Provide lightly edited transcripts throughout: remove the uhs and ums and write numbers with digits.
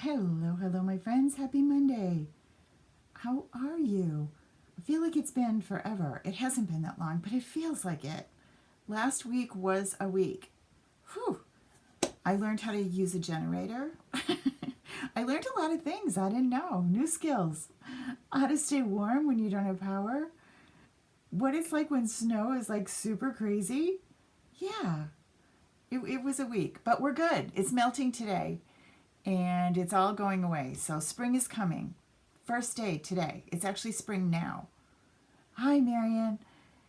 Hello, my friends. Happy Monday. How are you? I feel like it's been forever. It hasn't been that long, but it feels like it. Last week was a week. Whew. I learned how to use a generator. I learned a lot of things I didn't know. New skills. How to stay warm when you don't have power. What it's like when snow is like super crazy. Yeah, it was a week, but we're good. It's melting today. And it's all going away. So spring is coming. First day today. It's actually spring now. Hi, Marion.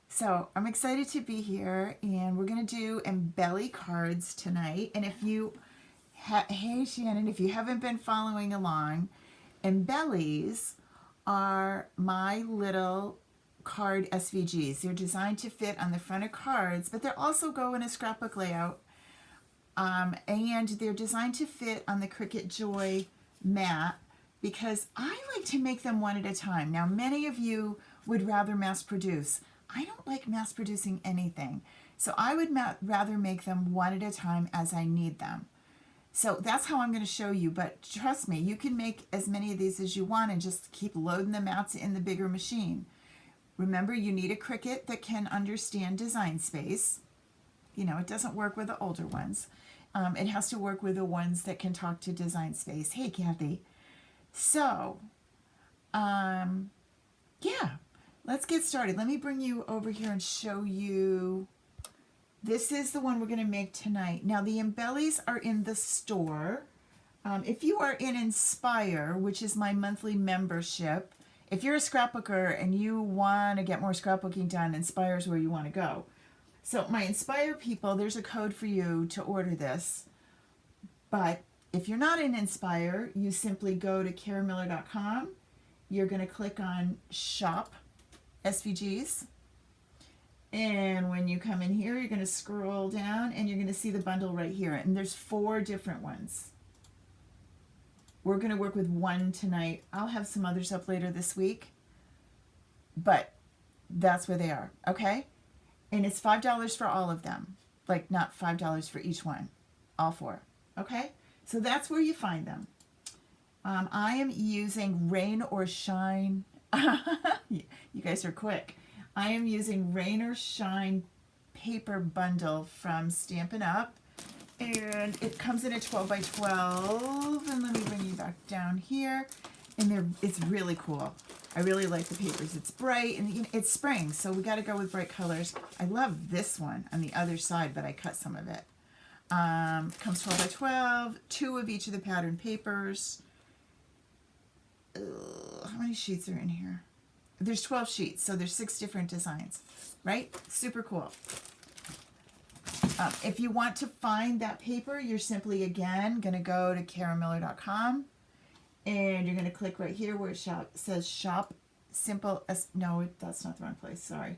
So I'm excited to be here, and we're going to do Embelly cards tonight. And if you, hey, Shannon, if you haven't been following along, Embellys are my little card SVGs. They're designed to fit on the front of cards, but they also go in a scrapbook layout. And they're designed to fit on the Cricut Joy mat because I like to make them one at a time. Now, many of you would rather mass produce. I don't like mass producing anything. So I would rather make them one at a time as I need them. So that's how I'm going to show you. But trust me, you can make as many of these as you want and just keep loading the mats in the bigger machine. Remember, you need a Cricut that can understand design space. You know, it doesn't work with the older ones. It has to work with the ones that can talk to design space. Hey, Kathy. So, yeah, let's get started. Let me bring you over here and show you. This is the one we're going to make tonight. Now, the Embellys are in the store. If you are in Inspire, which is my monthly membership, if you're a scrapbooker and you want to get more scrapbooking done, Inspire is where you want to go. So my Inspire people, there's a code for you to order this. But if you're not in Inspire, you simply go to karamiller.com. You're going to click on Shop SVGs. And when you come in here, you're going to scroll down and you're going to see the bundle right here. And there's 4 different ones. We're going to work with one tonight. I'll have some others up later this week. But that's where they are, okay? And it's $5 for all of them. Like, not $5 for each one. All 4. Okay? So that's where you find them. I am using Rain or Shine. You guys are quick. I am using Rain or Shine paper bundle from Stampin' Up. And it comes in a 12 by 12. And let me bring you back down here. And it's really cool. I really like the papers. It's bright and it's spring, so we got to go with bright colors. I love this one on the other side, but I cut some of it. Comes 12 by 12, 2 of each of the pattern papers. How many sheets are in here? There's 12 sheets, so there's 6 different designs, right? Super cool. If you want to find that paper, you're simply, again, going to go to karamiller.com. And you're going to click right here where it says Shop Simple no, that's not the wrong place. Sorry.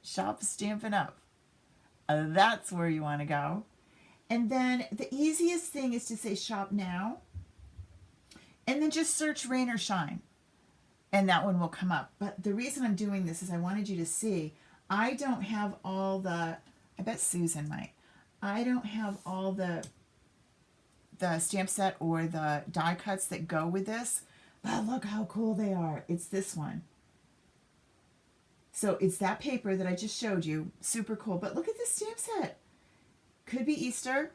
Shop Stampin' Up. That's where you want to go. And then the easiest thing is to say Shop Now. And then just search Rain or Shine. And that one will come up. But the reason I'm doing this is I wanted you to see I don't have all the, I bet Susan might. I don't have all the stamp set or the die cuts that go with this, but look how cool they are. It's this one. So it's that paper that I just showed you. Super cool. But look at this stamp set. Could be Easter.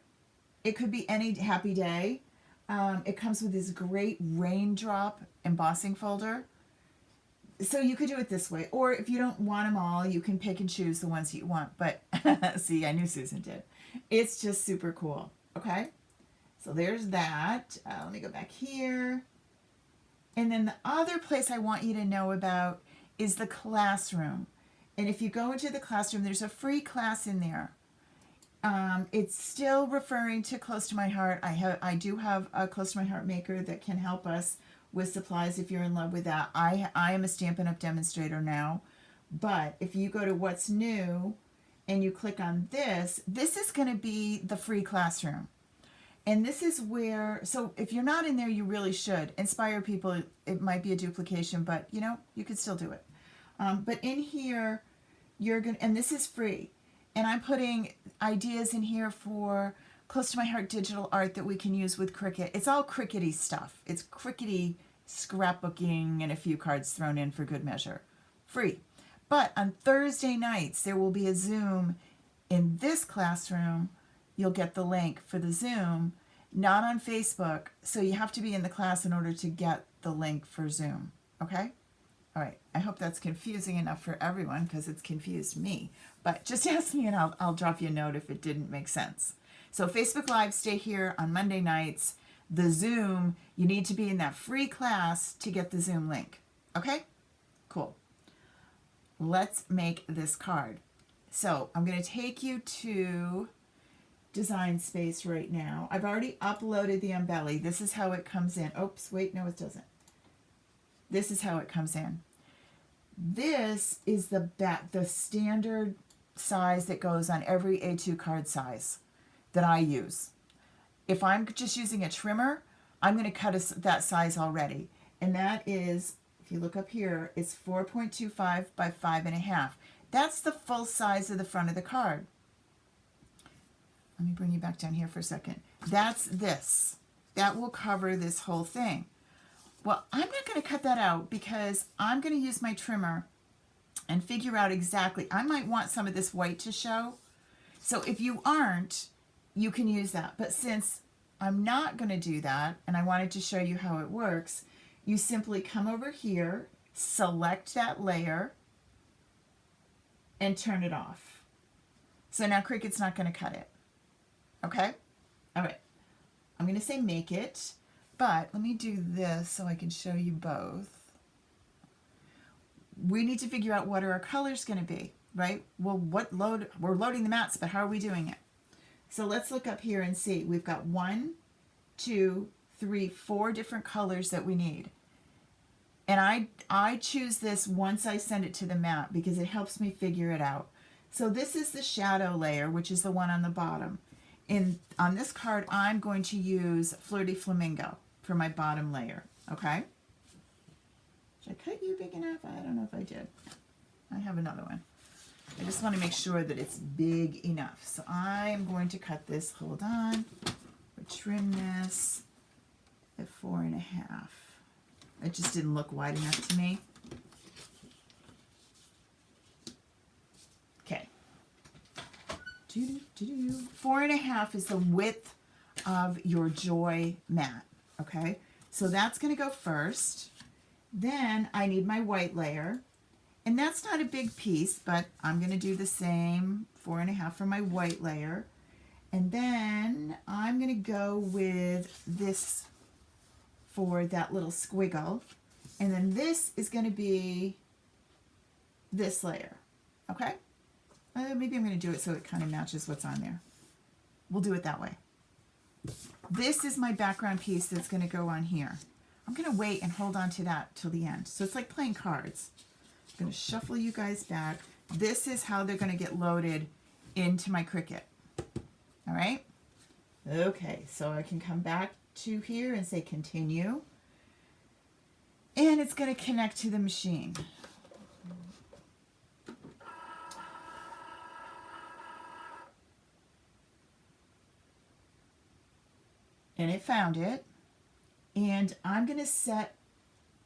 It could be any happy day. It comes with this great raindrop embossing folder. So you could do it this way. Or if you don't want them all, you can pick and choose the ones you want. But see, I knew Susan did. It's just super cool. Okay? So there's that. Let me go back here. And then the other place I want you to know about is the classroom. And if you go into the classroom, there's a free class in there. It's still referring to Close to My Heart. I do have a Close to My Heart maker that can help us with supplies if you're in love with that. I am a Stampin' Up! Demonstrator now. But if you go to What's New and you click on this, this is going to be the free classroom. And this is where, so if you're not in there, you really should. Inspire people, it might be a duplication, but you know, you could still do it. But in here, you're going to, and this is free. And I'm putting ideas in here for close to my heart digital art that we can use with Cricut. It's all Cricut-y stuff. It's Cricut-y scrapbooking and a few cards thrown in for good measure. Free. But on Thursday nights, there will be a Zoom in this classroom. You'll get the link for the Zoom, not on Facebook. So you have to be in the class in order to get the link for Zoom. Okay? All right. I hope that's confusing enough for everyone because it's confused me. But just ask me and I'll drop you a note if it didn't make sense. So Facebook Live, stay here on Monday nights. The Zoom, you need to be in that free class to get the Zoom link. Okay? Cool. Let's make this card. So I'm going to take you to Design Space right now. I've already uploaded the Embelly. This is how it comes in. Oops, wait, no it doesn't. This is how it comes in. This is the standard size that goes on every A2 card size that I use. If I'm just using a trimmer, I'm going to cut that size already. And that is, if you look up here, it's 4.25 by 5.5. That's the full size of the front of the card. Let me bring you back down here for a second. That's this. That will cover this whole thing. Well, I'm not going to cut that out because I'm going to use my trimmer and figure out exactly. I might want some of this white to show. So if you aren't, you can use that. But since I'm not going to do that, and I wanted to show you how it works, you simply come over here, select that layer, and turn it off. So now Cricut's not going to cut it. Okay? All right. I'm going to say make it, but let me do this so I can show you both. We need to figure out what are our colors going to be, right? Well, we're loading the mats, but how are we doing it? So let's look up here and see. We've got 1, 2, 3, 4 different colors that we need. And I choose this once I send it to the mat because it helps me figure it out. So this is the shadow layer, which is the one on the bottom. On this card, I'm going to use Flirty Flamingo for my bottom layer, okay? Did I cut you big enough? I don't know if I did. I have another one. I just want to make sure that it's big enough. So I'm going to cut this, hold on, trim this at 4.5. It just didn't look wide enough to me. Okay. 4.5 is the width of your Joy mat, okay? So that's going to go first. Then I need my white layer. And that's not a big piece, but I'm going to do the same 4.5 for my white layer. And then I'm going to go with this for that little squiggle. And then this is going to be this layer. Okay? Maybe I'm going to do it so it kind of matches what's on there. We'll do it that way. This is my background piece that's going to go on here. I'm going to wait and hold on to that till the end. So it's like playing cards. I'm going to shuffle you guys back. This is how they're going to get loaded into my Cricut. All right? Okay, so I can come back to here and say continue. And it's going to connect to the machine. And it found it. And I'm going to set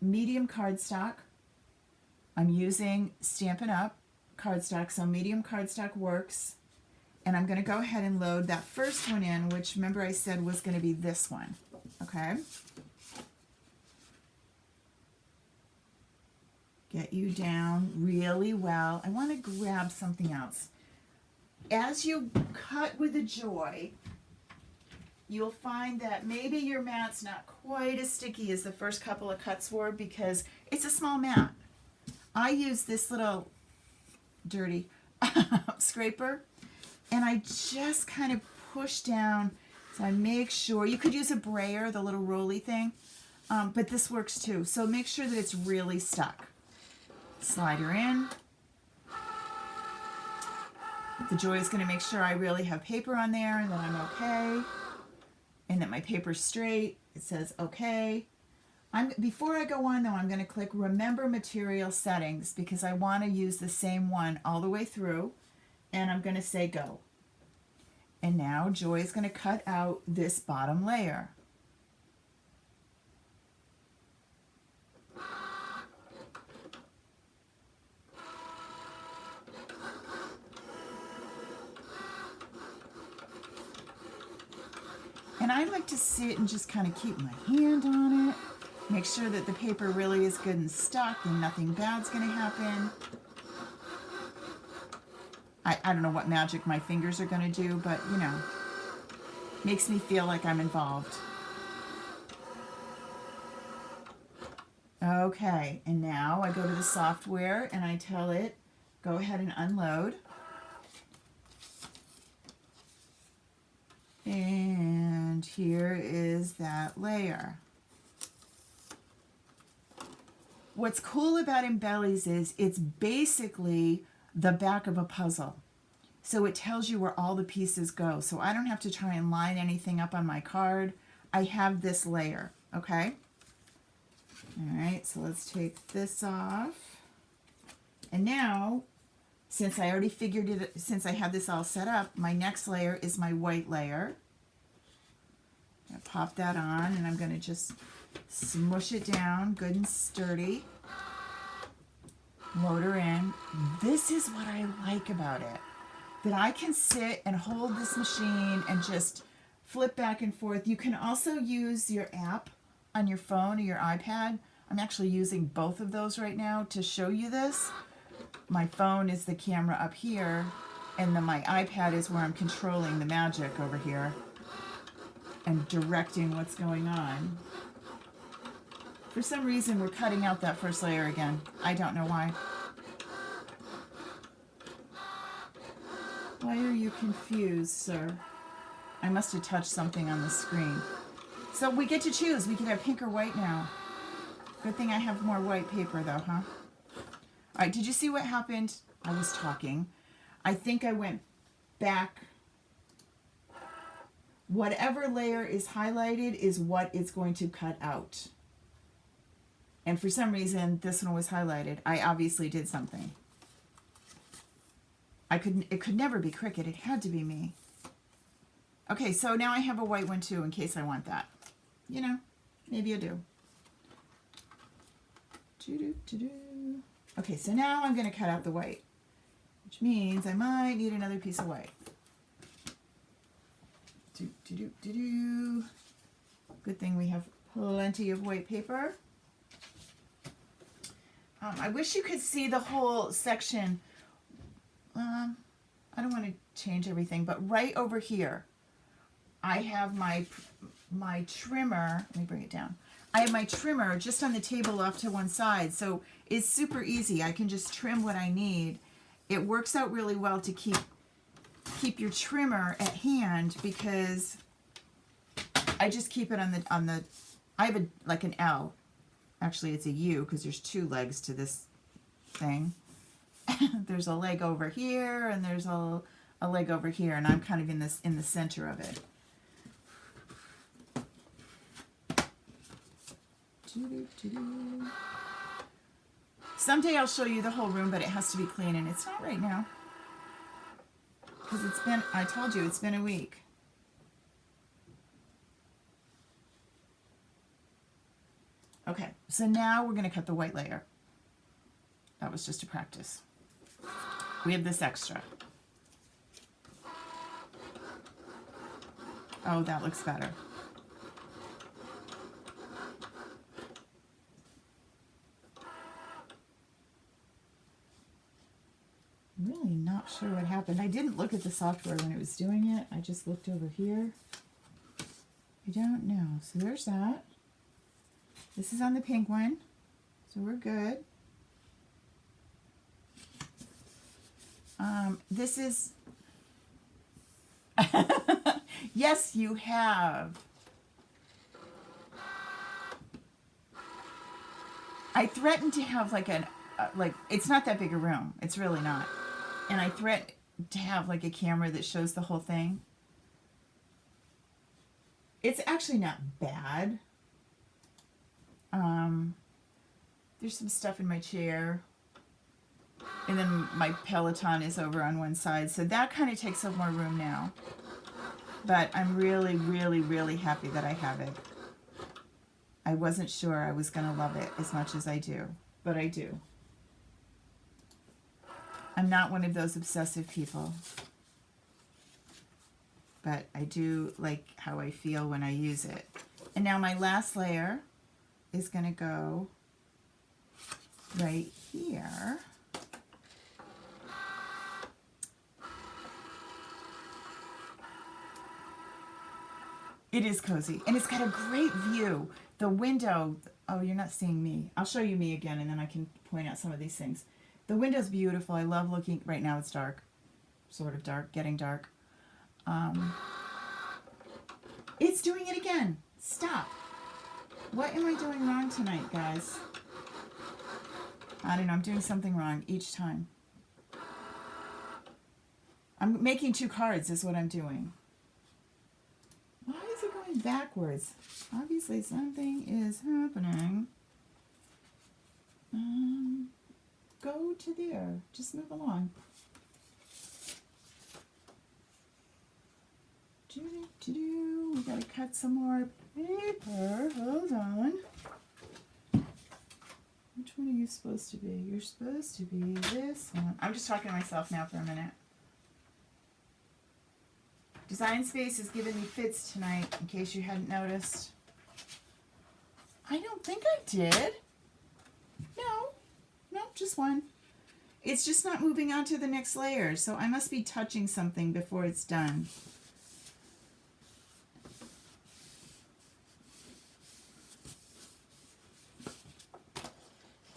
medium cardstock. I'm using Stampin' Up! Cardstock, so medium cardstock works. And I'm going to go ahead and load that first one in, which remember I said was going to be this one. Okay? Get you down really well. I want to grab something else. As you cut with a Joy, you'll find that maybe your mat's not quite as sticky as the first couple of cuts were because it's a small mat. I use this little dirty scraper and I just kind of push down so I make sure. You could use a brayer, the little roly thing, but this works too. So make sure that it's really stuck. Slide her in. The Joy is going to make sure I really have paper on there and that I'm okay. And that my paper's straight. It says okay. Before I go on though, I'm going to click Remember Material Settings because I want to use the same one all the way through. And I'm going to say go. And now Joy is going to cut out this bottom layer. And I like to sit and just kind of keep my hand on it, make sure that the paper really is good and stuck and nothing bad's going to happen. I don't know what magic my fingers are going to do, but you know, makes me feel like I'm involved. Okay, and now I go to the software and I tell it, go ahead and unload. And here is that layer. What's cool about Embellies is it's basically the back of a puzzle. So it tells you where all the pieces go. So I don't have to try and line anything up on my card. I have this layer, okay? All right, so let's take this off. And now, since I already figured it, since I have this all set up, my next layer is my white layer. I'm gonna pop that on and I'm gonna just smush it down good and sturdy. Load her in. This is what I like about it, that I can sit and hold this machine and just flip back and forth. You can also use your app on your phone or your iPad. I'm actually using both of those right now to show you this. My phone is the camera up here, and then my iPad is where I'm controlling the magic over here and directing what's going on. For some reason, we're cutting out that first layer again. I don't know why. Why are you confused, sir? I must have touched something on the screen. So we get to choose. We can have pink or white now. Good thing I have more white paper, though, huh? All right, did you see what happened? I was talking. I think I went back. Whatever layer is highlighted is what it's going to cut out. And for some reason, this one was highlighted. I obviously did something. It could never be Cricut. It had to be me. Okay, so now I have a white one too in case I want that. You know, maybe I do. Okay, so now I'm going to cut out the white, which means I might need another piece of white. Good thing we have plenty of white paper. I wish you could see the whole section. I don't want to change everything, but right over here, I have my trimmer. Let me bring it down. I have my trimmer just on the table off to one side, so it's super easy. I can just trim what I need. It works out really well to keep your trimmer at hand because I just keep it on the. I have like an L. Actually, it's a U because there's two legs to this thing. There's a leg over here and there's a leg over here, and I'm kind of in the center of it. Someday I'll show you the whole room, but it has to be clean, and it's not right now because it's been, I told you, it's been a week. Okay, so now we're going to cut the white layer. That was just a practice. We have this extra. Oh, that looks better. I'm really not sure what happened. I didn't look at the software when it was doing it. I just looked over here. I don't know. So there's that. This is on the pink one, so we're good. This is, yes, you have. I threatened to have like it's not that big a room. It's really not. And I threatened to have like a camera that shows the whole thing. It's actually not bad. There's some stuff in my chair, and then my Peloton is over on one side, so that kind of takes up more room now. but I'm really, really, really happy that I have it. I wasn't sure I was going to love it as much as I do, but I do. I'm not one of those obsessive people, but I do like how I feel when I use it. And now my last layer is going to go right here. It is cozy, and it's got a great view. The window, oh, you're not seeing me. I'll show you me again, and then I can point out some of these things. The window's beautiful. I love looking. Right now it's dark, sort of dark, getting dark. It's doing it again. Stop. What am I doing wrong tonight, guys? I don't know. I'm doing something wrong each time. I'm making 2 cards is what I'm doing. Why is it going backwards? Obviously something is happening. Go to there. Just move along. We gotta cut some more paper. Hold on. Which one are you supposed to be? You're supposed to be this one. I'm just talking to myself now for a minute. Design Space is giving me fits tonight, in case you hadn't noticed. I don't think I did. No, just one. It's just not moving on to the next layer, so I must be touching something before it's done.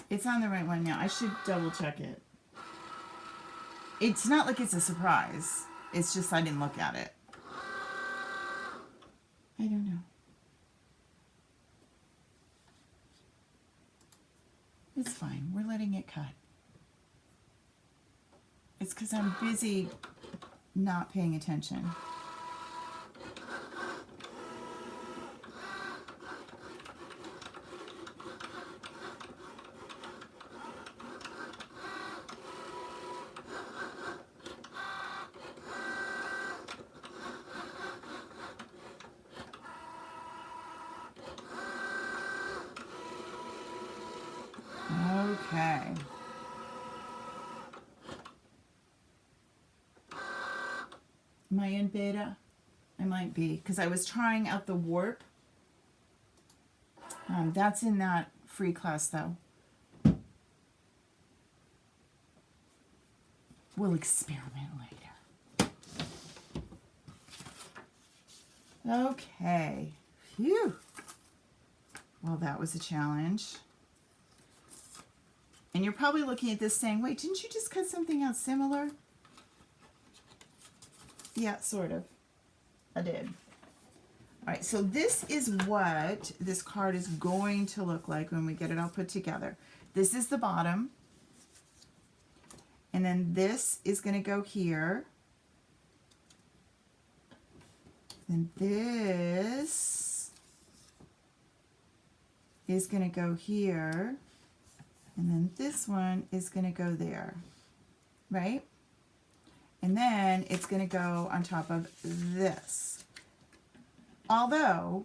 It's on the right one now. I should double check it. It's not like it's a surprise. It's just I didn't look at it. I don't know. It's fine. We're letting it cut. It's because I'm busy not paying attention. Okay. Am I in beta? I might be, because I was trying out the warp. That's in that free class, though. We'll experiment later. Okay. Phew. Well, that was a challenge. And you're probably looking at this saying, wait, didn't you just cut something out similar? Yeah, sort of. I did. All right, so this is what this card is going to look like when we get it all put together. This is the bottom. And then this is going to go here. And this is going to go here. And then this one is going to go there, right? And then it's going to go on top of this. Although,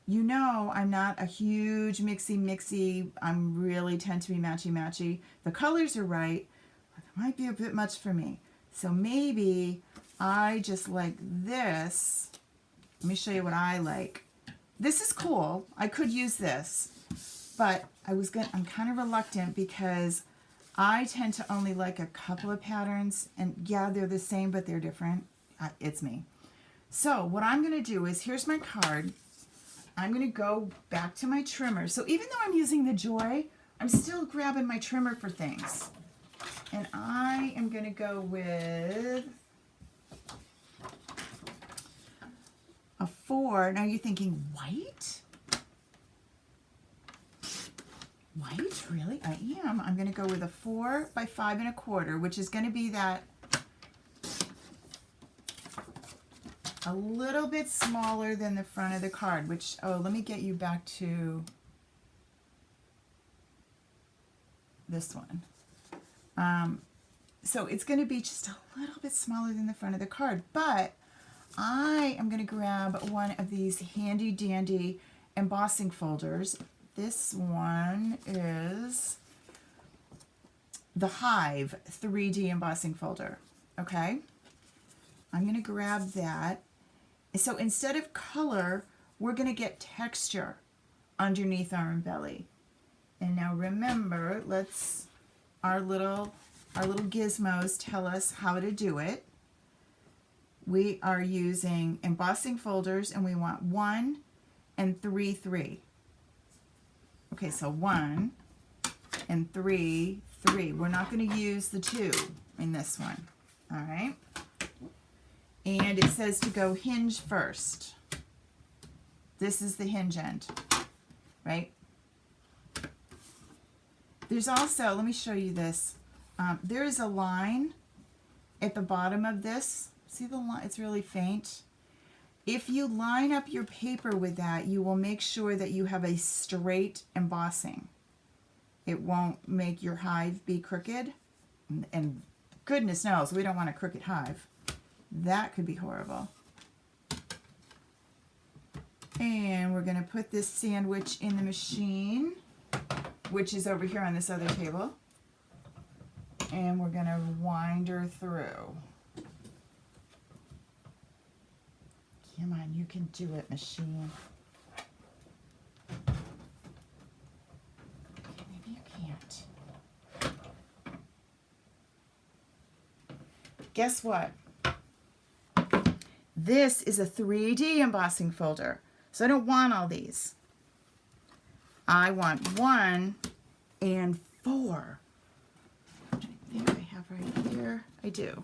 you know I'm not a huge mixy. I'm really tend to be matchy. The colors are right, but it might be a bit much for me. So maybe I just like this. Let me show you what I like. This is cool. I could use this. But I'm kind of reluctant because I tend to only like a couple of patterns, and yeah, they're the same, but they're different. It's me. So what I'm going to do is, here's my card. I'm going to go back to my trimmer. So even though I'm using the Joy, I'm still grabbing my trimmer for things. And I am going to go with a 4. Now you're thinking, white? White? Really? I am. I'm going to go with a 4 by 5 1/4, which is going to be that a little bit smaller than the front of the card, which, oh, let me get you back to this one. So it's going to be just a little bit smaller than the front of the card, but I am going to grab one of these handy dandy embossing folders. This one is the Hive 3D embossing folder. Okay, I'm going to grab that. So instead of color, we're going to get texture underneath our Embelly. And now remember, our little gizmos tell us how to do it. We are using embossing folders, and we want 1 and 3, 3. Okay, so 1 and 3, 3. We're not going to use the 2 in this one. All right. And it says to go hinge first. This is the hinge end, right? There's also, let me show you this. There is a line at the bottom of this. See the line? It's really faint. If you line up your paper with that, you will make sure that you have a straight embossing. It won't make your hive be crooked. And goodness knows, we don't want a crooked hive. That could be horrible. And we're going to put this sandwich in the machine, which is over here on this other table. And we're going to wind her through. Come on, you can do it, machine. Okay, maybe you can't. Guess what? This is a 3D embossing folder. So I don't want all these. I want 1 and 4. I think I have right here. I do.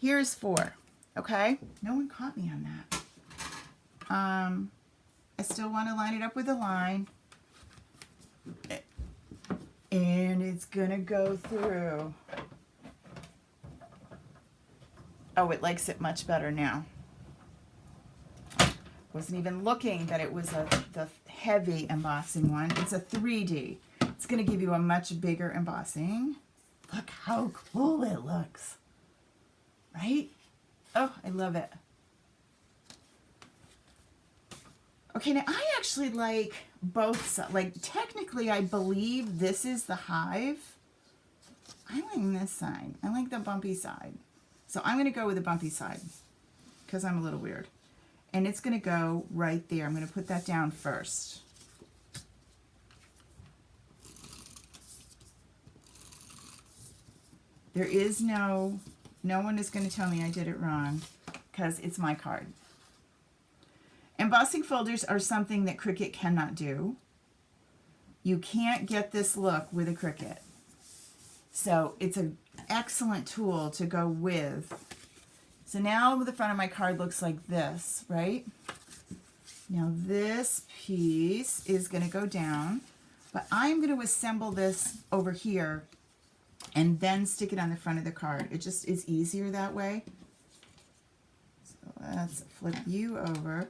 Here's 4. Okay? No one caught me on that. I still want to line it up with a line. And it's going to go through. Oh, it likes it much better now. Wasn't even looking that it was the heavy embossing one. It's a 3D. It's going to give you a much bigger embossing. Look how cool it looks. Right? Oh, I love it. Okay, now I actually like both sides. Like, technically, I believe this is the hive. I like this side. I like the bumpy side. So I'm going to go with the bumpy side because I'm a little weird. And it's going to go right there. I'm going to put that down first. There is no one is going to tell me I did it wrong because it's my card. Embossing folders are something that Cricut cannot do. You can't get this look with a Cricut. So it's an excellent tool to go with. So now the front of my card looks like this, right? Now this piece is going to go down, but I'm going to assemble this over here and then stick it on the front of the card. It just is easier that way. So let's flip you over.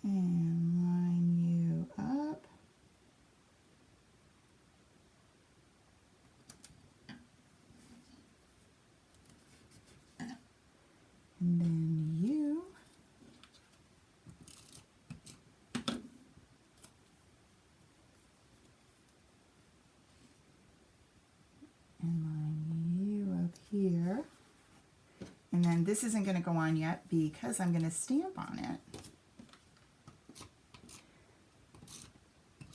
And line you up. And then you. And line you up here. And then this isn't going to go on yet because I'm going to stamp on it.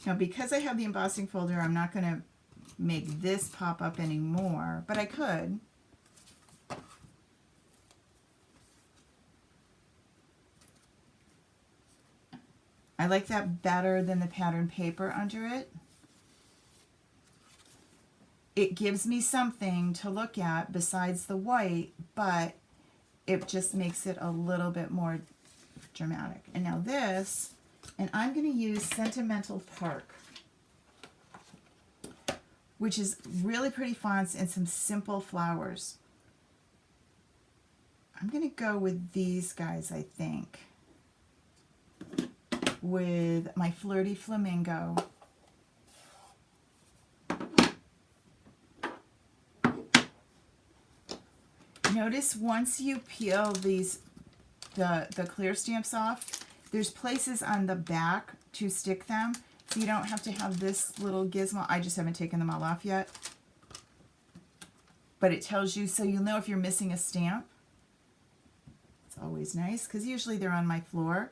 Now, because I have the embossing folder, I'm not going to make this pop up anymore, but I could. I like that better than the pattern paper under it. It gives me something to look at besides the white, but it just makes it a little bit more dramatic. And now this, and I'm going to use Sentimental Park. which is really pretty fonts and some simple flowers. I'm going to go with these guys, I think, with my Flirty Flamingo. Notice once you peel these, the clear stamps off, there's places on the back to stick them, so you don't have to have this little gizmo. I just haven't taken them all off yet. But it tells you, so you'll know if you're missing a stamp. It's always nice, because usually they're on my floor.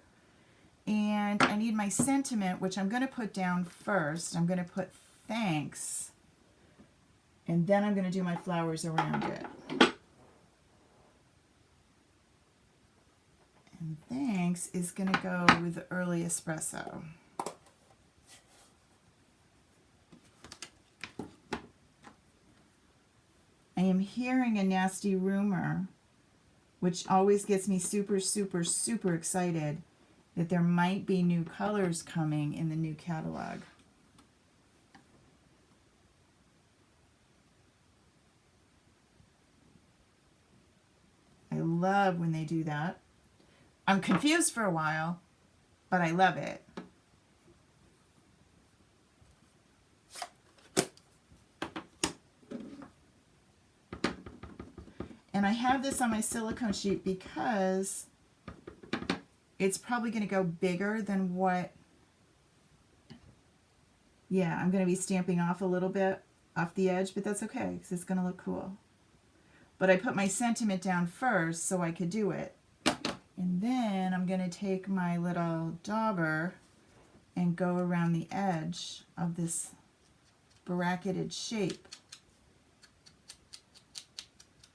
And I need my sentiment, which I'm going to put down first. I'm going to put thanks. And then I'm going to do my flowers around it. And thanks is going to go with the early espresso. I am hearing a nasty rumor, which always gets me super, super, super excited, that there might be new colors coming in the new catalog. I love when they do that. I'm confused for a while, but I love it. And I have this on my silicone sheet because it's probably going to go bigger than what, yeah, I'm going to be stamping off a little bit off the edge, but that's okay because it's going to look cool. But I put my sentiment down first so I could do it. And then I'm going to take my little dauber and go around the edge of this bracketed shape.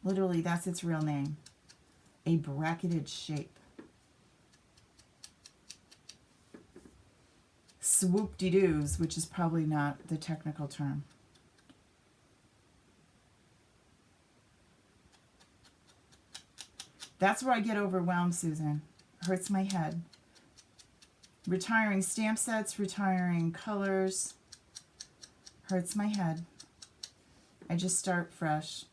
Literally, that's its real name. A bracketed shape. Swoop-de-doos, which is probably not the technical term. That's where I get overwhelmed, Susan. Hurts my head. Retiring stamp sets, retiring colors. Hurts my head. I just start fresh.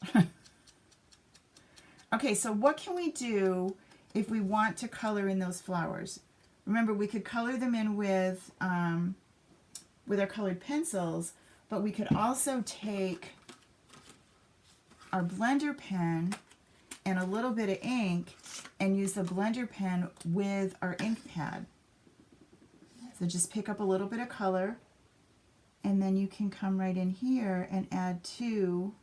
Okay, so what can we do if we want to color in those flowers? Remember, we could color them in with our colored pencils, but we could also take our blender pen and a little bit of ink and use the blender pen with our ink pad. So just pick up a little bit of color, and then you can come right in here and add to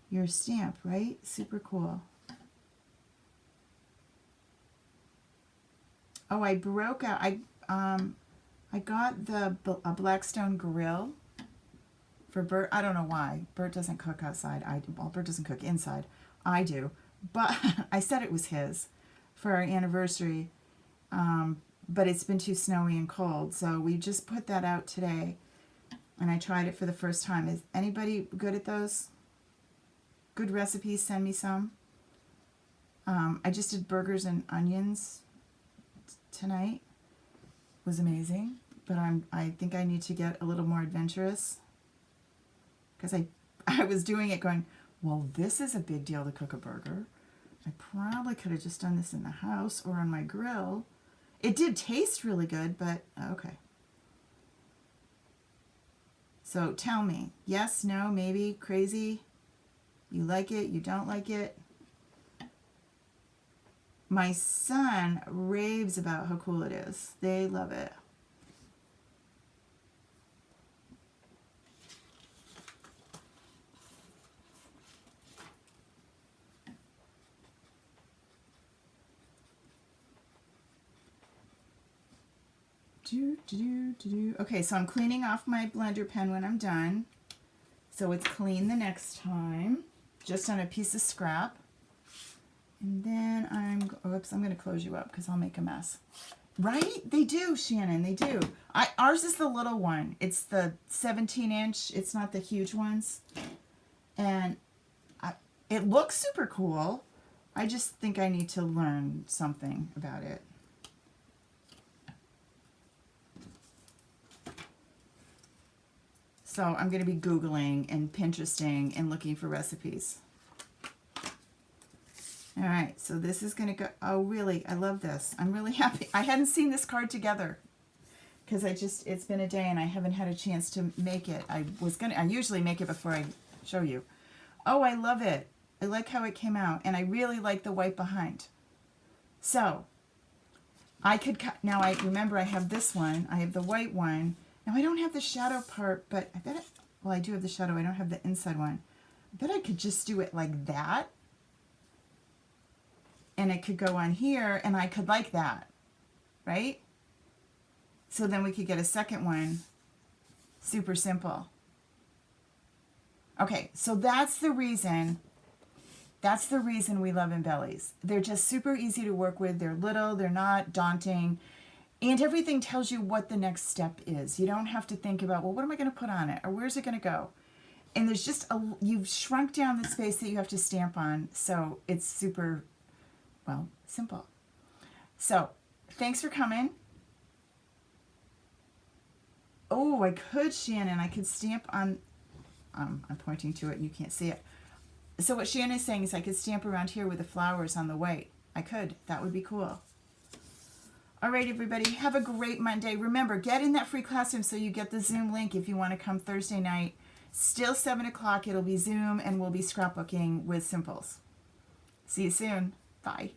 your stamp, right? Super cool. Oh, I broke out. I got a Blackstone grill for Bert. I don't know why. Bert doesn't cook outside. Well, Bert doesn't cook inside. I do. But I said it was his for our anniversary. But it's been too snowy and cold, so we just put that out today. And I tried it for the first time. Is anybody good at those? Good recipes, send me some. I just did burgers and onions tonight. It was amazing, but I think I need to get a little more adventurous, because I was doing it going, well, this is a big deal to cook a burger. I probably could have just done this in the house or on my grill. It did taste really good, but okay. So tell me, yes, no, maybe, crazy. You like it, you don't like it. My son raves about how cool it is. They love it. Okay, so I'm cleaning off my blender pen when I'm done, so it's clean the next time, just on a piece of scrap. And then I'm going to close you up because I'll make a mess. Right? They do, Shannon, they do. Ours is the little one. It's the 17-inch. It's not the huge ones. And it looks super cool. I just think I need to learn something about it. So I'm going to be Googling and Pinteresting and looking for recipes. All right, so this is going to go, oh really, I love this. I'm really happy. I hadn't seen this card together because it's been a day and I haven't had a chance to make it. I usually make it before I show you. Oh, I love it. I like how it came out, and I really like the white behind. So I could cut, now I remember I have this one, I have the white one. Now I don't have the shadow part, but I bet well, I do have the shadow, I don't have the inside one. I bet I could just do it like that. And it could go on here, and I could like that, right? So then we could get a second one, super simple. Okay, so that's the reason we love Embellys. They're just super easy to work with. They're little, they're not daunting, and everything tells you what the next step is. You don't have to think about, well, what am I going to put on it, or where's it going to go? And there's just you've shrunk down the space that you have to stamp on, so it's super, well, simple. So thanks for coming. Oh, I could, Shannon, I could stamp on, I'm pointing to it and you can't see it. So what Shannon is saying is I could stamp around here with the flowers on the white. I could. That would be cool. All right, everybody. Have a great Monday. Remember, get in that free classroom so you get the Zoom link if you want to come Thursday night. Still 7 o'clock. It'll be Zoom, and we'll be scrapbooking with Simples. See you soon. Bye.